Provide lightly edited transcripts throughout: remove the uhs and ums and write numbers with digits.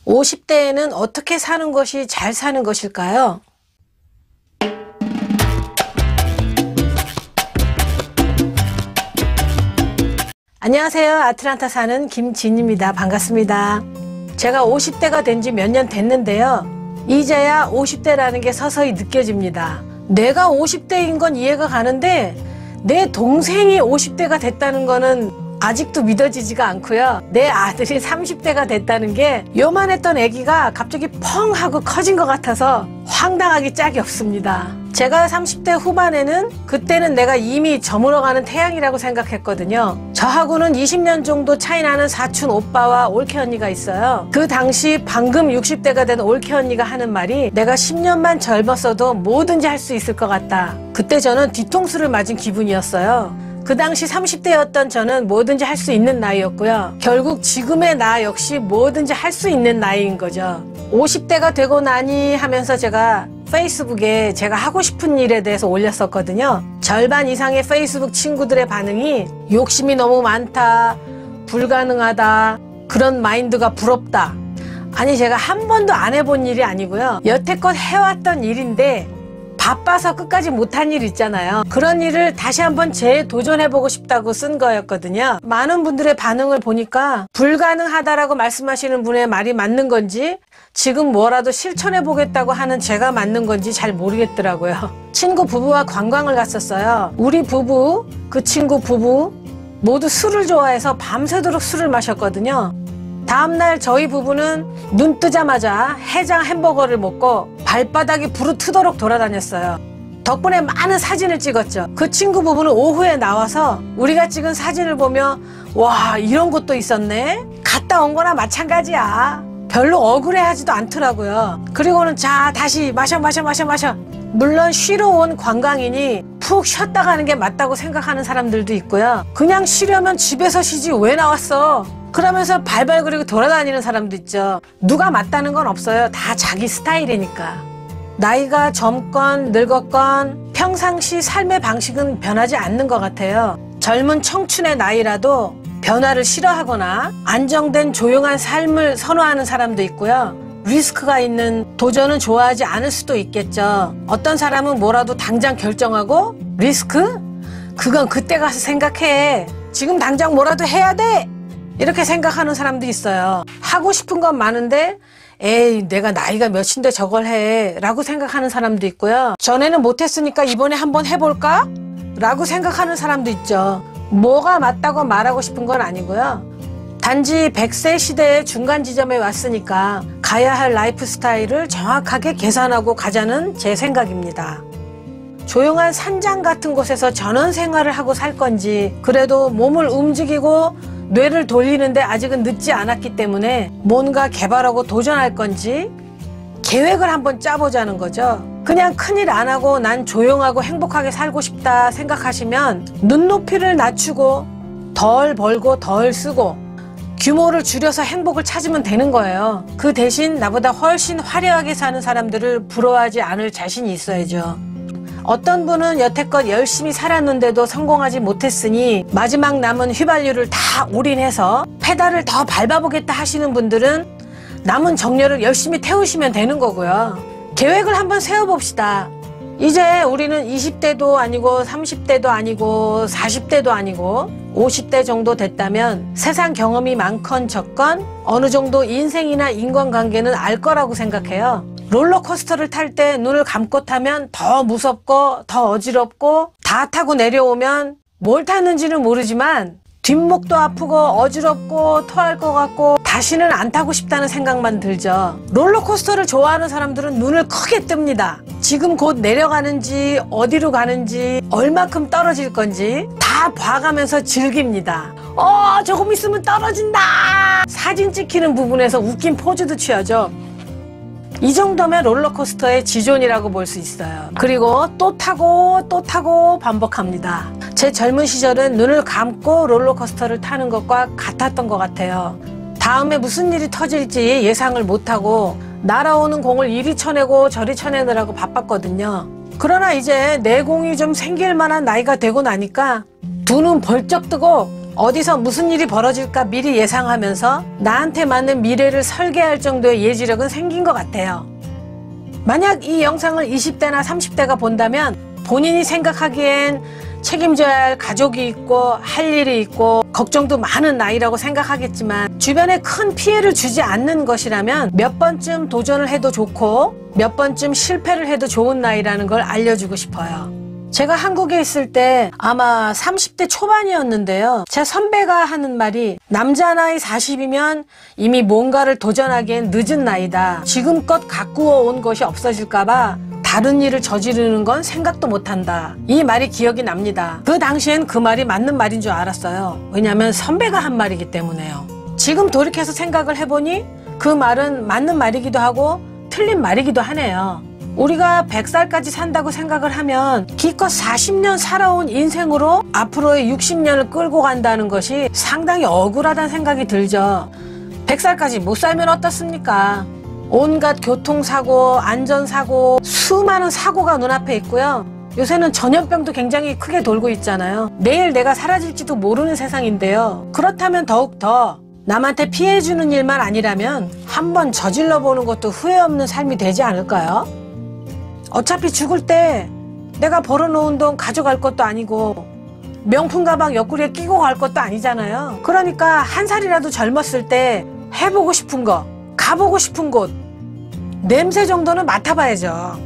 50대에는 어떻게 사는 것이 잘 사는 것일까요? 안녕하세요. 아틀란타 사는 김진입니다. 반갑습니다. 제가 50대가 된 지 몇 년 됐는데요. 이제야 50대라는 게 서서히 느껴집니다. 내가 50대인 건 이해가 가는데 내 동생이 50대가 됐다는 거는 아직도 믿어지지가 않고요. 내 아들이 30대가 됐다는 게 요만했던 아기가 갑자기 펑 하고 커진 것 같아서 황당하기 짝이 없습니다. 제가 30대 후반에는 그때는 내가 이미 저물어가는 태양이라고 생각했거든요. 저하고는 20년 정도 차이 나는 사촌 오빠와 올케 언니가 있어요. 그 당시 방금 60대가 된 올케 언니가 하는 말이 내가 10년만 젊었어도 뭐든지 할 수 있을 것 같다. 그때 저는 뒤통수를 맞은 기분이었어요. 그 당시 30대였던 저는 뭐든지 할 수 있는 나이였고요. 결국 지금의 나 역시 뭐든지 할 수 있는 나이인 거죠. 50대가 되고 나니 하면서 제가 페이스북에 제가 하고 싶은 일에 대해서 올렸었거든요. 절반 이상의 페이스북 친구들의 반응이 욕심이 너무 많다, 불가능하다, 그런 마인드가 부럽다. 아니, 제가 한 번도 안 해본 일이 아니고요. 여태껏 해왔던 일인데 바빠서 끝까지 못한 일 있잖아요. 그런 일을 다시 한번 재도전해보고 싶다고 쓴 거였거든요. 많은 분들의 반응을 보니까 불가능하다라고 말씀하시는 분의 말이 맞는 건지 지금 뭐라도 실천해보겠다고 하는 제가 맞는 건지 잘 모르겠더라고요. 친구 부부와 관광을 갔었어요. 우리 부부, 그 친구 부부 모두 술을 좋아해서 밤새도록 술을 마셨거든요. 다음날 저희 부부는 눈 뜨자마자 해장 햄버거를 먹고 발바닥이 부르트도록 돌아다녔어요. 덕분에 많은 사진을 찍었죠. 그 친구 부부는 오후에 나와서 우리가 찍은 사진을 보며 와, 이런 곳도 있었네? 갔다 온 거나 마찬가지야. 별로 억울해하지도 않더라고요. 그리고는 자, 다시 마셔. 물론 쉬러 온 관광인이 푹 쉬었다 가는 게 맞다고 생각하는 사람들도 있고요. 그냥 쉬려면 집에서 쉬지 왜 나왔어? 그러면서 발발거리고 돌아다니는 사람도 있죠. 누가 맞다는 건 없어요. 다 자기 스타일이니까. 나이가 젊건 늙었건 평상시 삶의 방식은 변하지 않는 것 같아요. 젊은 청춘의 나이라도 변화를 싫어하거나 안정된 조용한 삶을 선호하는 사람도 있고요. 리스크가 있는 도전은 좋아하지 않을 수도 있겠죠. 어떤 사람은 뭐라도 당장 결정하고 리스크? 그건 그때 가서 생각해. 지금 당장 뭐라도 해야 돼! 이렇게 생각하는 사람도 있어요. 하고 싶은 건 많은데 에이, 내가 나이가 몇인데 저걸 해 라고 생각하는 사람도 있고요. 전에는 못했으니까 이번에 한번 해볼까? 라고 생각하는 사람도 있죠. 뭐가 맞다고 말하고 싶은 건 아니고요. 단지 100세 시대의 중간 지점에 왔으니까 가야 할 라이프 스타일을 정확하게 계산하고 가자는 제 생각입니다. 조용한 산장 같은 곳에서 전원 생활을 하고 살 건지, 그래도 몸을 움직이고 뇌를 돌리는데 아직은 늦지 않았기 때문에 뭔가 개발하고 도전할 건지 계획을 한번 짜보자는 거죠. 그냥 큰일 안 하고 난 조용하고 행복하게 살고 싶다 생각하시면 눈높이를 낮추고 덜 벌고 덜 쓰고 규모를 줄여서 행복을 찾으면 되는 거예요. 그 대신 나보다 훨씬 화려하게 사는 사람들을 부러워하지 않을 자신이 있어야죠. 어떤 분은 여태껏 열심히 살았는데도 성공하지 못했으니 마지막 남은 휘발유를 다 올인해서 페달을 더 밟아보겠다 하시는 분들은 남은 정열을 열심히 태우시면 되는 거고요. 계획을 한번 세워봅시다. 이제 우리는 20대도 아니고 30대도 아니고 40대도 아니고 50대 정도 됐다면 세상 경험이 많건 적건 어느 정도 인생이나 인간관계는 알 거라고 생각해요. 롤러코스터를 탈 때 눈을 감고 타면 더 무섭고 더 어지럽고 다 타고 내려오면 뭘 탔는지는 모르지만 뒷목도 아프고 어지럽고 토할 것 같고 다시는 안 타고 싶다는 생각만 들죠. 롤러코스터를 좋아하는 사람들은 눈을 크게 뜹니다. 지금 곧 내려가는지 어디로 가는지 얼마큼 떨어질 건지 다 봐가면서 즐깁니다. 조금 있으면 떨어진다! 사진 찍히는 부분에서 웃긴 포즈도 취하죠. 이 정도면 롤러코스터의 지존이라고 볼 수 있어요. 그리고 또 타고 반복합니다. 제 젊은 시절은 눈을 감고 롤러코스터를 타는 것과 같았던 것 같아요. 다음에 무슨 일이 터질지 예상을 못하고 날아오는 공을 이리 쳐내고 저리 쳐내느라고 바빴거든요. 그러나 이제 내공이 좀 생길 만한 나이가 되고 나니까 두 눈 벌쩍 뜨고 어디서 무슨 일이 벌어질까 미리 예상하면서 나한테 맞는 미래를 설계할 정도의 예지력은 생긴 것 같아요. 만약 이 영상을 20대나 30대가 본다면 본인이 생각하기엔 책임져야 할 가족이 있고 할 일이 있고 걱정도 많은 나이라고 생각하겠지만 주변에 큰 피해를 주지 않는 것이라면 몇 번쯤 도전을 해도 좋고 몇 번쯤 실패를 해도 좋은 나이라는 걸 알려주고 싶어요. 제가 한국에 있을 때 아마 30대 초반이었는데요. 제 선배가 하는 말이 남자 나이 40이면 이미 뭔가를 도전하기엔 늦은 나이다. 지금껏 가꾸어 온 것이 없어질까봐 다른 일을 저지르는 건 생각도 못한다. 이 말이 기억이 납니다. 그 당시엔 그 말이 맞는 말인 줄 알았어요. 왜냐하면 선배가 한 말이기 때문에요. 지금 돌이켜서 생각을 해보니 그 말은 맞는 말이기도 하고 틀린 말이기도 하네요. 우리가 100살까지 산다고 생각을 하면 기껏 40년 살아온 인생으로 앞으로의 60년을 끌고 간다는 것이 상당히 억울하다는 생각이 들죠. 100살까지 못 살면 어떻습니까? 온갖 교통사고, 안전사고, 수많은 사고가 눈앞에 있고요. 요새는 전염병도 굉장히 크게 돌고 있잖아요. 내일 내가 사라질지도 모르는 세상인데요. 그렇다면 더욱더 남한테 피해주는 일만 아니라면 한번 저질러 보는 것도 후회 없는 삶이 되지 않을까요? 어차피 죽을 때 내가 벌어놓은 돈 가져갈 것도 아니고 명품 가방 옆구리에 끼고 갈 것도 아니잖아요. 그러니까 한 살이라도 젊었을 때 해보고 싶은 거, 가보고 싶은 곳, 냄새 정도는 맡아봐야죠.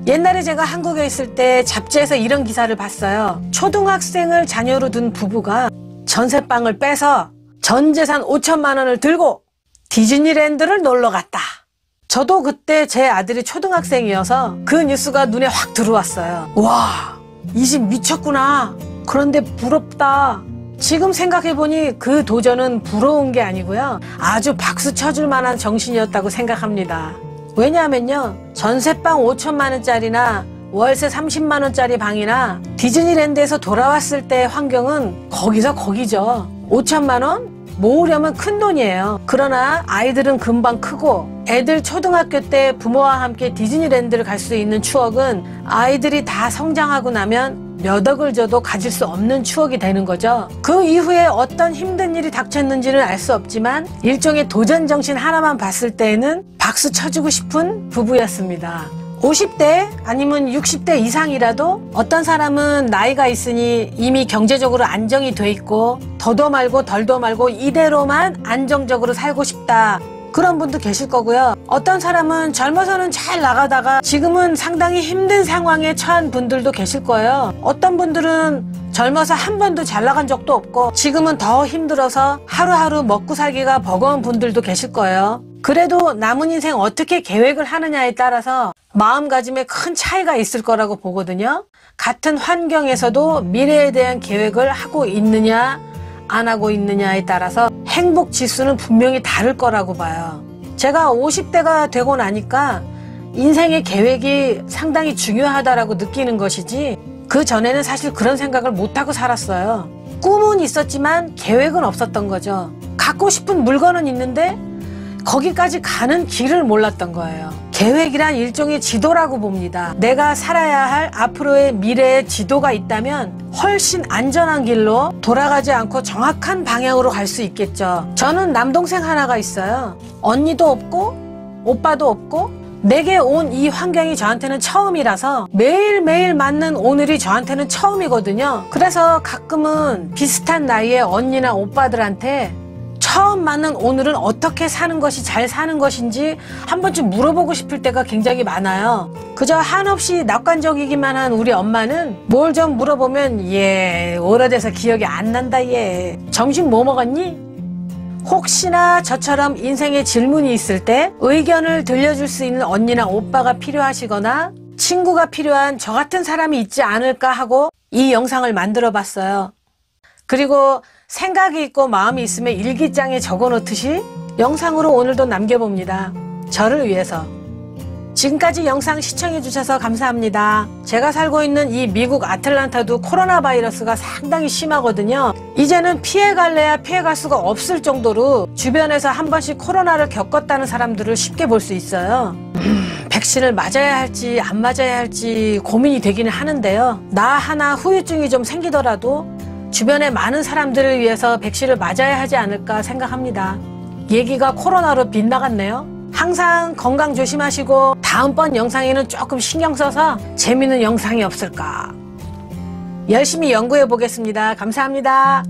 옛날에 제가 한국에 있을 때 잡지에서 이런 기사를 봤어요. 초등학생을 자녀로 둔 부부가 전세방을 빼서 전 재산 5천만 원을 들고 디즈니랜드를 놀러 갔다. 저도 그때 제 아들이 초등학생이어서 그 뉴스가 눈에 확 들어왔어요. 와, 이 집 미쳤구나. 그런데 부럽다. 지금 생각해보니 그 도전은 부러운 게 아니고요. 아주 박수 쳐줄 만한 정신이었다고 생각합니다. 왜냐하면요. 전세방 5천만 원짜리나 월세 30만 원짜리 방이나 디즈니랜드에서 돌아왔을 때 환경은 거기서 거기죠. 5천만 원? 모으려면 큰 돈이에요. 그러나 아이들은 금방 크고 애들 초등학교 때 부모와 함께 디즈니랜드를 갈 수 있는 추억은 아이들이 다 성장하고 나면 몇 억을 줘도 가질 수 없는 추억이 되는 거죠. 그 이후에 어떤 힘든 일이 닥쳤는지는 알 수 없지만 일종의 도전 정신 하나만 봤을 때에는 박수 쳐주고 싶은 부부였습니다. 50대 아니면 60대 이상이라도 어떤 사람은 나이가 있으니 이미 경제적으로 안정이 돼 있고 더도 말고 덜도 말고 이대로만 안정적으로 살고 싶다. 그런 분도 계실 거고요. 어떤 사람은 젊어서는 잘 나가다가 지금은 상당히 힘든 상황에 처한 분들도 계실 거예요. 어떤 분들은 젊어서 한 번도 잘 나간 적도 없고 지금은 더 힘들어서 하루하루 먹고 살기가 버거운 분들도 계실 거예요. 그래도 남은 인생 어떻게 계획을 하느냐에 따라서 마음가짐에 큰 차이가 있을 거라고 보거든요. 같은 환경에서도 미래에 대한 계획을 하고 있느냐 안 하고 있느냐에 따라서 행복 지수는 분명히 다를 거라고 봐요. 제가 50대가 되고 나니까 인생의 계획이 상당히 중요하다라고 느끼는 것이지 그 전에는 사실 그런 생각을 못하고 살았어요. 꿈은 있었지만 계획은 없었던 거죠. 갖고 싶은 물건은 있는데 거기까지 가는 길을 몰랐던 거예요. 계획이란 일종의 지도라고 봅니다. 내가 살아야 할 앞으로의 미래의 지도가 있다면 훨씬 안전한 길로 돌아가지 않고 정확한 방향으로 갈 수 있겠죠. 저는 남동생 하나가 있어요. 언니도 없고 오빠도 없고 내게 온 이 환경이 저한테는 처음이라서 매일매일 맞는 오늘이 저한테는 처음이거든요. 그래서 가끔은 비슷한 나이의 언니나 오빠들한테 처음 맞는 오늘은 어떻게 사는 것이 잘 사는 것인지 한 번쯤 물어보고 싶을 때가 굉장히 많아요. 그저 한없이 낙관적이기만 한 우리 엄마는 뭘 좀 물어보면 얘 오래돼서 기억이 안 난다 얘 점심 뭐 먹었니? 혹시나 저처럼 인생에 질문이 있을 때 의견을 들려줄 수 있는 언니나 오빠가 필요하시거나 친구가 필요한 저 같은 사람이 있지 않을까 하고 이 영상을 만들어 봤어요. 그리고 생각이 있고 마음이 있으면 일기장에 적어 놓듯이 영상으로 오늘도 남겨봅니다. 저를 위해서. 지금까지 영상 시청해 주셔서 감사합니다. 제가 살고 있는 이 미국 아틀란타도 코로나 바이러스가 상당히 심하거든요. 이제는 피해갈래야 피해갈 수가 없을 정도로 주변에서 한 번씩 코로나를 겪었다는 사람들을 쉽게 볼 수 있어요. 백신을 맞아야 할지 안 맞아야 할지 고민이 되기는 하는데요. 나 하나 후유증이 좀 생기더라도 주변의 많은 사람들을 위해서 백신을 맞아야 하지 않을까 생각합니다. 얘기가 코로나로 빗나갔네요. 항상 건강 조심하시고 다음번 영상에는 조금 신경 써서 재밌는 영상이 없을까. 열심히 연구해 보겠습니다. 감사합니다.